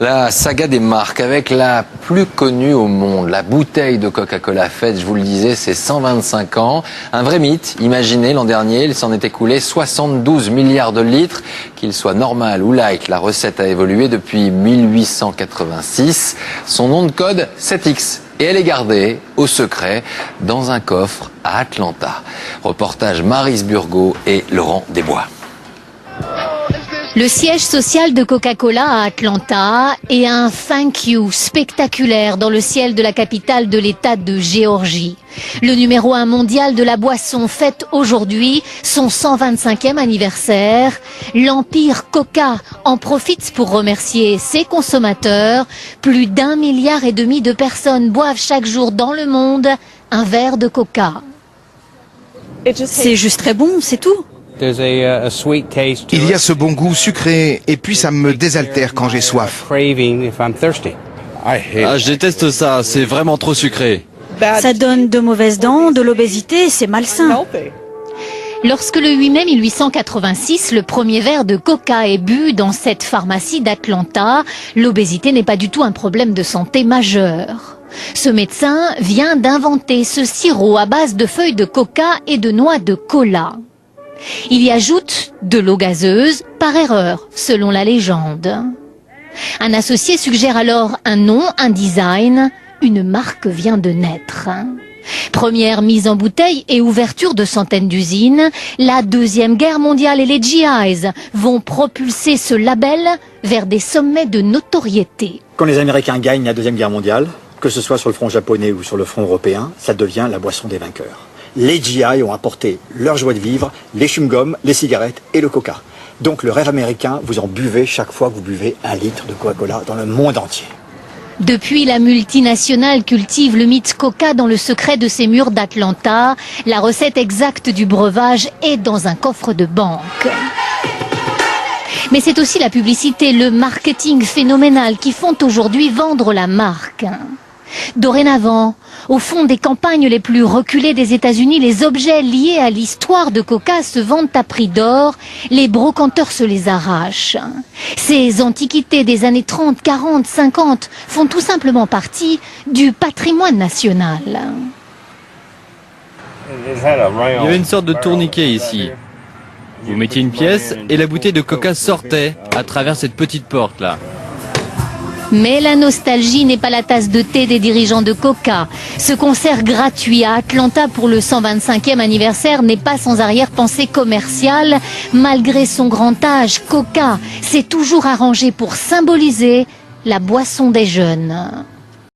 La saga des marques avec la plus connue au monde, la bouteille de Coca-Cola fête, je vous le disais, c'est 125 ans. Un vrai mythe, imaginez l'an dernier, il s'en est écoulé 72 milliards de litres. Qu'il soit normal ou light, la recette a évolué depuis 1886. Son nom de code, 7X. Et elle est gardée au secret dans un coffre à Atlanta. Reportage Maryse Burgot et Laurent Desbois. Le siège social de Coca-Cola à Atlanta et un thank you spectaculaire dans le ciel de la capitale de l'État de Géorgie. Le numéro 1 mondial de la boisson fête aujourd'hui son 125e anniversaire. L'empire Coca en profite pour remercier ses consommateurs. Plus d'1,5 milliard de personnes boivent chaque jour dans le monde un verre de Coca. C'est juste très bon, c'est tout. Il y a ce bon goût sucré et puis ça me désaltère quand j'ai soif. Je déteste ça, c'est vraiment trop sucré. Ça donne de mauvaises dents, de l'obésité, c'est malsain. Lorsque le 8 mai 1886, le premier verre de Coca est bu dans cette pharmacie d'Atlanta, l'obésité n'est pas du tout un problème de santé majeur. Ce médecin vient d'inventer ce sirop à base de feuilles de coca et de noix de cola. Il y ajoute de l'eau gazeuse par erreur, selon la légende. Un associé suggère alors un nom, un design. Une marque vient de naître. Première mise en bouteille et ouverture de centaines d'usines, la Deuxième Guerre mondiale et les GIs vont propulser ce label vers des sommets de notoriété. Quand les Américains gagnent la Deuxième Guerre mondiale, que ce soit sur le front japonais ou sur le front européen, ça devient la boisson des vainqueurs. Les GI ont apporté leur joie de vivre, les chewing-gums, les cigarettes et le coca. Donc le rêve américain, vous en buvez chaque fois que vous buvez 1 litre de Coca-Cola dans le monde entier. Depuis, la multinationale cultive le mythe Coca dans le secret de ses murs d'Atlanta. La recette exacte du breuvage est dans un coffre de banque. Mais c'est aussi la publicité, le marketing phénoménal qui font aujourd'hui vendre la marque. Dorénavant, au fond des campagnes les plus reculées des États-Unis, les objets liés à l'histoire de Coca se vendent à prix d'or. Les brocanteurs se les arrachent. Ces antiquités des années 30, 40, 50 font tout simplement partie du patrimoine national. Il y avait une sorte de tourniquet ici. Vous mettiez une pièce et la bouteille de coca sortait à travers cette petite porte là. Mais la nostalgie n'est pas la tasse de thé des dirigeants de Coca. Ce concert gratuit à Atlanta pour le 125e anniversaire n'est pas sans arrière-pensée commerciale. Malgré son grand âge, Coca s'est toujours arrangé pour symboliser la boisson des jeunes.